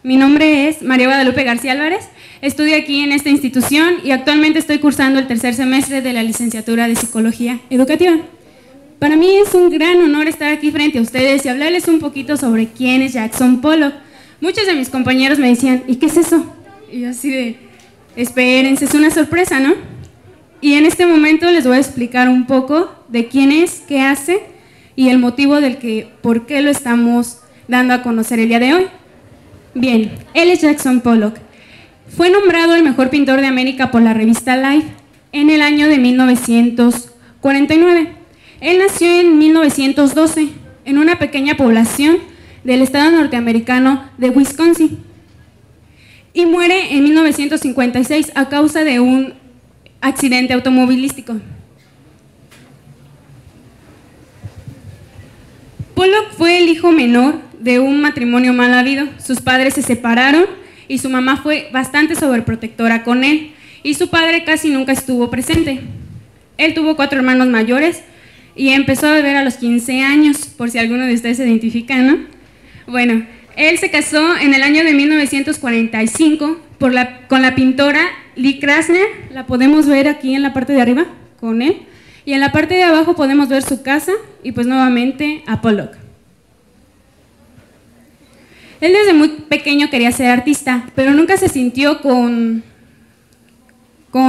Mi nombre es María Guadalupe García Álvarez, estudio aquí en esta institución y actualmente estoy cursando el tercer semestre de la licenciatura de Psicología Educativa. Para mí es un gran honor estar aquí frente a ustedes y hablarles un poquito sobre quién es Jackson Pollock. Muchos de mis compañeros me decían, ¿y qué es eso? Y yo así de, espérense, es una sorpresa, ¿no? Y en este momento les voy a explicar un poco de quién es, qué hace y el motivo por qué lo estamos dando a conocer el día de hoy. Bien, él es Jackson Pollock. Fue nombrado el mejor pintor de América por la revista Life en el año de 1949. Él nació en 1912 en una pequeña población del estado norteamericano de Wisconsin y muere en 1956 a causa de un accidente automovilístico. Pollock fue el hijo menor de un matrimonio mal habido. Sus padres se separaron y su mamá fue bastante sobreprotectora con él y su padre casi nunca estuvo presente. Él tuvo 4 hermanos mayores y empezó a beber a los 15 años, por si alguno de ustedes se identifica, ¿no? Bueno, él se casó en el año de 1945 con la pintora Lee Krasner. La podemos ver aquí en la parte de arriba con él, y en la parte de abajo podemos ver su casa y pues nuevamente a Pollock. Él desde muy pequeño quería ser artista, pero nunca se sintió con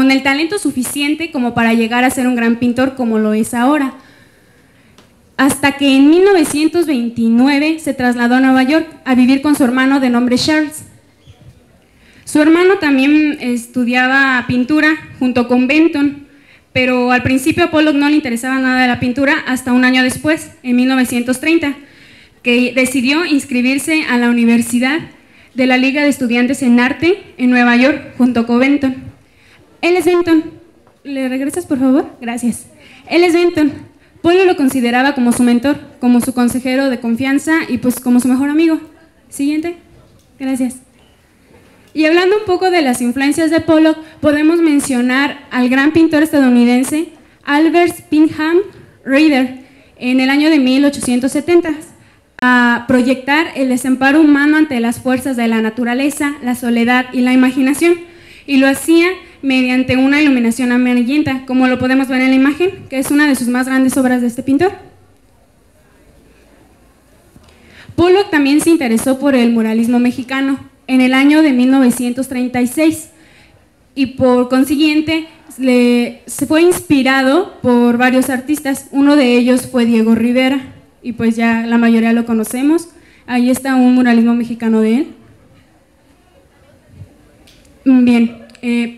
el talento suficiente como para llegar a ser un gran pintor como lo es ahora. Hasta que en 1929 se trasladó a Nueva York a vivir con su hermano de nombre Charles. Su hermano también estudiaba pintura junto con Benton, pero al principio a Pollock no le interesaba nada de la pintura hasta un año después, en 1930, que decidió inscribirse a la Universidad de la Liga de Estudiantes en Arte en Nueva York junto con Benton. Él es Benton. ¿Le regresas, por favor? Gracias. Él es Benton. Pollock lo consideraba como su mentor, como su consejero de confianza y pues como su mejor amigo. Siguiente. Gracias. Y hablando un poco de las influencias de Pollock, podemos mencionar al gran pintor estadounidense Albert Pinham Reeder en el año de 1870, a proyectar el desamparo humano ante las fuerzas de la naturaleza, la soledad y la imaginación, y lo hacía mediante una iluminación amarillenta, como lo podemos ver en la imagen, que es una de sus más grandes obras de este pintor. Pollock también se interesó por el muralismo mexicano en el año de 1936 y por consiguiente se fue inspirado por varios artistas. Uno de ellos fue Diego Rivera y pues ya la mayoría lo conocemos. Ahí está un muralismo mexicano de él. Bien,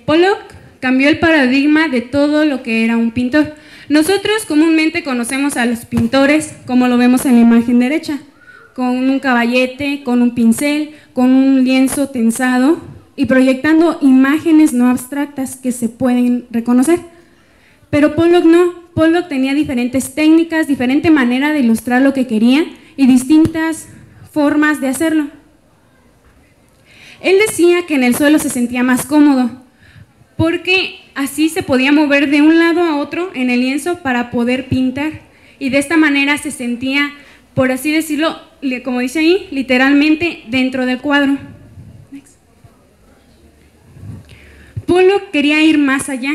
Pollock cambió el paradigma de todo lo que era un pintor. Nosotros comúnmente conocemos a los pintores como lo vemos en la imagen derecha, con un caballete, con un pincel, con un lienzo tensado y proyectando imágenes no abstractas que se pueden reconocer. Pero Pollock no. Pollock tenía diferentes técnicas, diferente manera de ilustrar lo que quería y distintas formas de hacerlo. Él decía que en el suelo se sentía más cómodo, porque así se podía mover de un lado a otro en el lienzo para poder pintar, y de esta manera se sentía, por así decirlo, como dice ahí, literalmente dentro del cuadro. Pollock quería ir más allá.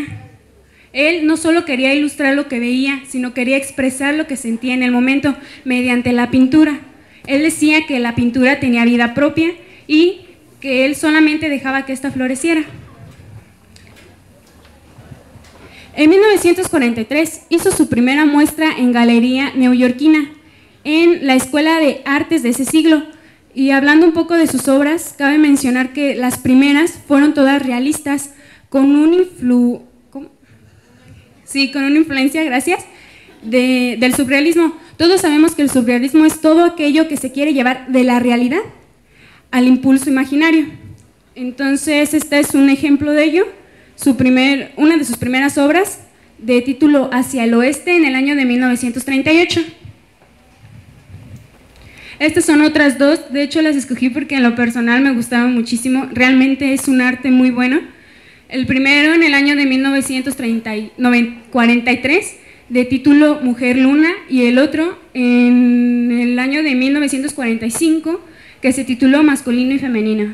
Él no solo quería ilustrar lo que veía, sino quería expresar lo que sentía en el momento mediante la pintura. Él decía que la pintura tenía vida propia y que él solamente dejaba que ésta floreciera. En 1943 hizo su primera muestra en galería neoyorquina, en la Escuela de Artes de ese siglo, y hablando un poco de sus obras, cabe mencionar que las primeras fueron todas realistas, con una influencia, gracias, del surrealismo. Todos sabemos que el surrealismo es todo aquello que se quiere llevar de la realidad al impulso imaginario. Entonces, este es un ejemplo de ello, una de sus primeras obras, de título Hacia el Oeste, en el año de 1938. Estas son otras dos, de hecho las escogí porque en lo personal me gustaban muchísimo, realmente es un arte muy bueno. El primero en el año de 1943, de título Mujer Luna, y el otro en el año de 1945, que se tituló Masculino y Femenino.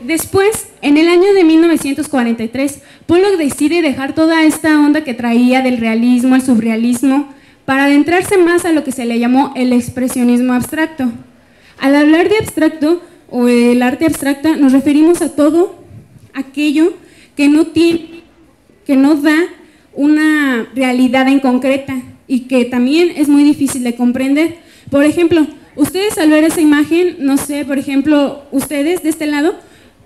Después, en el año de 1943, Pollock decide dejar toda esta onda que traía del realismo al surrealismo para adentrarse más a lo que se le llamó el expresionismo abstracto. Al hablar de abstracto o el arte abstracta, nos referimos a todo aquello que no da una realidad en concreta y que también es muy difícil de comprender. Por ejemplo, ustedes al ver esa imagen, no sé, por ejemplo, ustedes de este lado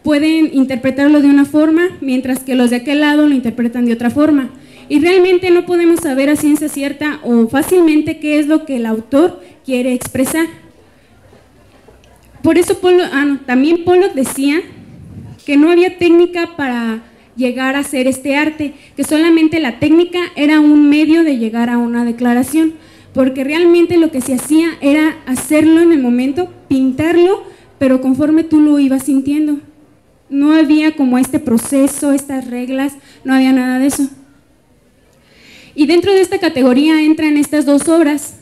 pueden interpretarlo de una forma, mientras que los de aquel lado lo interpretan de otra forma. Y realmente no podemos saber a ciencia cierta o fácilmente qué es lo que el autor quiere expresar. Por eso también Pollock decía que no había técnica para llegar a hacer este arte, que solamente la técnica era un medio de llegar a una declaración, porque realmente lo que se hacía era hacerlo en el momento, pintarlo, pero conforme tú lo ibas sintiendo. No había como este proceso, estas reglas, no había nada de eso. Y dentro de esta categoría entran estas dos obras,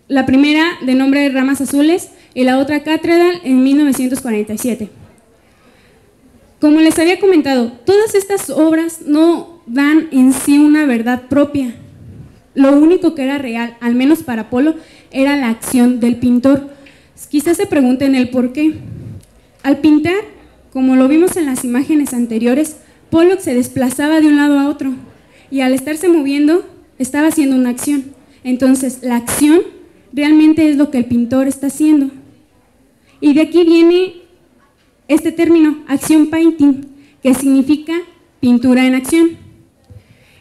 la primera de nombre Ramas Azules y la otra Catedral en 1947. Como les había comentado, todas estas obras no dan en sí una verdad propia. Lo único que era real, al menos para Pollock, era la acción del pintor. Quizás se pregunten el por qué. Al pintar, como lo vimos en las imágenes anteriores, Pollock se desplazaba de un lado a otro y al estarse moviendo estaba haciendo una acción. Entonces, la acción realmente es lo que el pintor está haciendo. Y de aquí viene este término, action painting, que significa pintura en acción.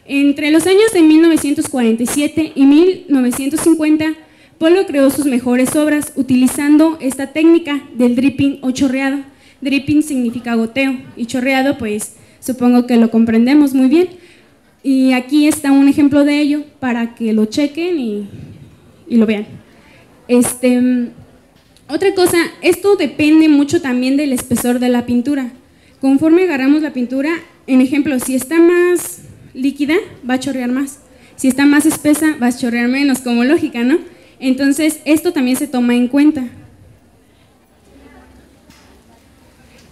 Entre los años de 1947 y 1950, Pollock creó sus mejores obras utilizando esta técnica del dripping o chorreado. Dripping significa goteo y chorreado, pues supongo que lo comprendemos muy bien. Y aquí está un ejemplo de ello para que lo chequen y lo vean. Otra cosa, esto depende mucho también del espesor de la pintura. Conforme agarramos la pintura, en ejemplo, si está más líquida, va a chorrear más. Si está más espesa, va a chorrear menos, como lógica, ¿no? Entonces, esto también se toma en cuenta.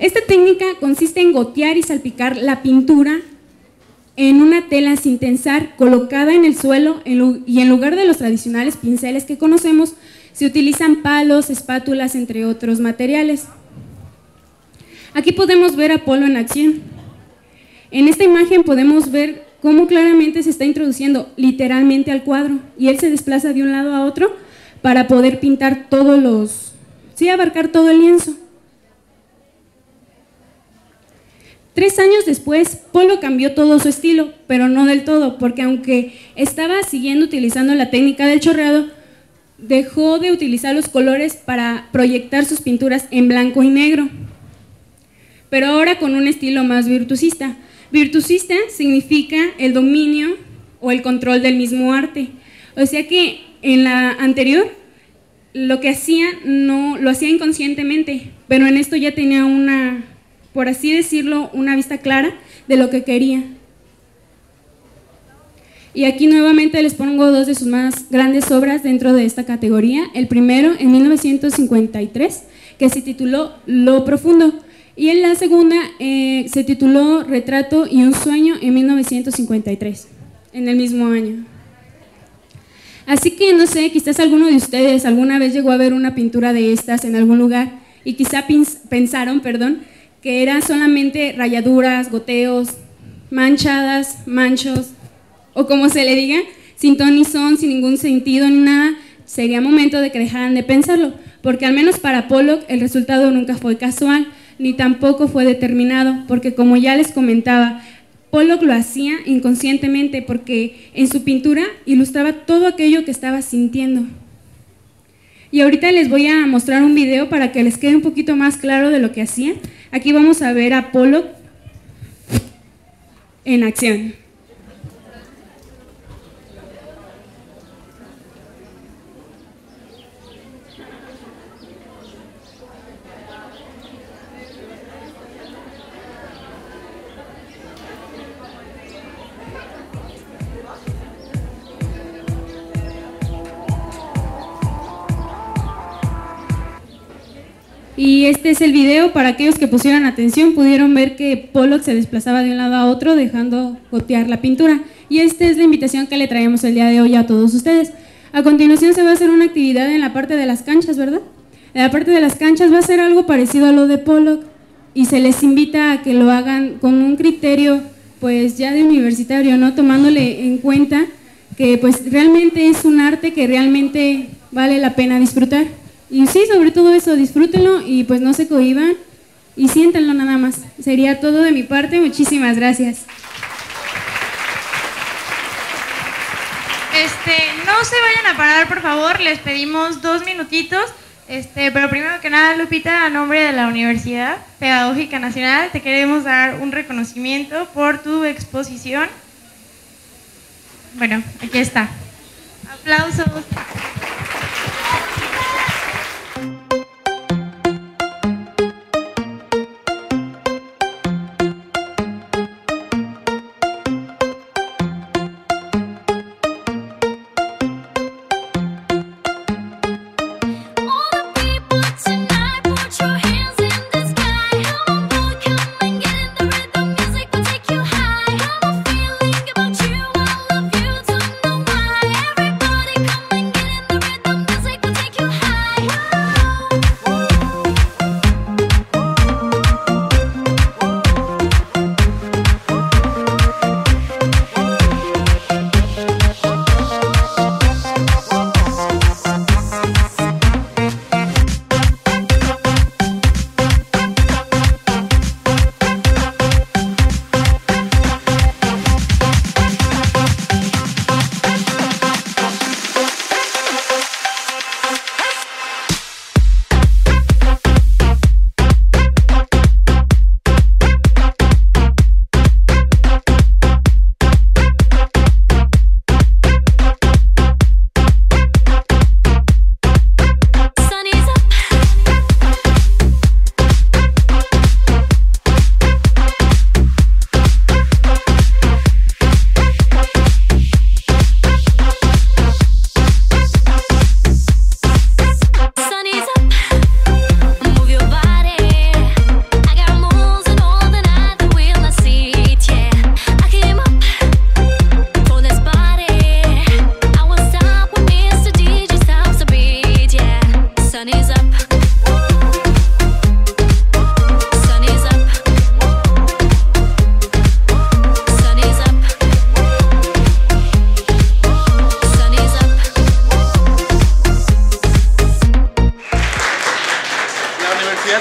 Esta técnica consiste en gotear y salpicar la pintura en una tela sin tensar, colocada en el suelo y en lugar de los tradicionales pinceles que conocemos, se utilizan palos, espátulas, entre otros materiales. Aquí podemos ver a Pollock en acción. En esta imagen podemos ver cómo claramente se está introduciendo literalmente al cuadro y él se desplaza de un lado a otro para poder pintar abarcar todo el lienzo. 3 años después, Pollock cambió todo su estilo, pero no del todo, porque aunque estaba siguiendo utilizando la técnica del chorreado, dejó de utilizar los colores para proyectar sus pinturas en blanco y negro, pero ahora con un estilo más virtuosista. Virtuosista significa el dominio o el control del mismo arte, o sea que en la anterior lo que hacía no lo hacía inconscientemente, pero en esto ya tenía por así decirlo, una vista clara de lo que quería. Y aquí nuevamente les pongo 2 de sus más grandes obras dentro de esta categoría. El primero en 1953, que se tituló Lo Profundo, y en la segunda se tituló Retrato y un Sueño en 1953, en el mismo año. Así que no sé, quizás alguno de ustedes alguna vez llegó a ver una pintura de estas en algún lugar y quizá pensaron, que eran solamente rayaduras, goteos, manchadas, manchos, o como se le diga, sin ton ni son, sin ningún sentido ni nada. Sería momento de que dejaran de pensarlo, porque al menos para Pollock el resultado nunca fue casual, ni tampoco fue determinado, porque como ya les comentaba, Pollock lo hacía inconscientemente, porque en su pintura ilustraba todo aquello que estaba sintiendo. Y ahorita les voy a mostrar un video para que les quede un poquito más claro de lo que hacía. Aquí vamos a ver a Pollock en acción. Y este es el video. Para aquellos que pusieron atención, pudieron ver que Pollock se desplazaba de un lado a otro dejando gotear la pintura. Y esta es la invitación que le traemos el día de hoy a todos ustedes. A continuación se va a hacer una actividad en la parte de las canchas, ¿verdad? En la parte de las canchas va a ser algo parecido a lo de Pollock y se les invita a que lo hagan con un criterio pues ya de universitario, ¿no? Tomándole en cuenta que pues realmente es un arte que realmente vale la pena disfrutar. Y sí, sobre todo eso, disfrútenlo y pues no se cohíban y siéntanlo nada más. Sería todo de mi parte, muchísimas gracias. No se vayan a parar, por favor, les pedimos 2 minutitos. Pero primero que nada, Lupita, a nombre de la Universidad Pedagógica Nacional, te queremos dar un reconocimiento por tu exposición. Bueno, aquí está. Aplausos.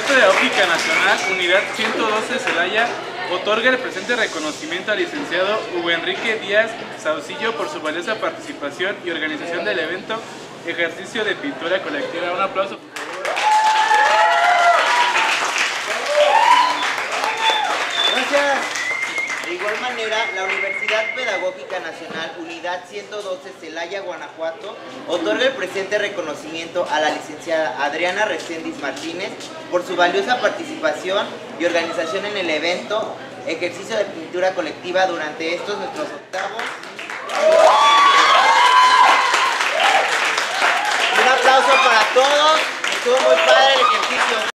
Pedagógica Nacional, Unidad 112 Celaya, otorga el presente reconocimiento al licenciado Hugo Enrique Díaz Saucillo por su valiosa participación y organización del evento Ejercicio de Pintura Colectiva. Un aplauso. Gracias. De igual manera, la Universidad Pedagógica Nacional, Unidad 112 Celaya, Guanajuato, otorga el presente reconocimiento a la licenciada Adriana Reséndiz Martínez por su valiosa participación y organización en el evento Ejercicio de Pintura Colectiva durante estos nuestros octavos. Un aplauso para todos, estuvo muy padre el ejercicio.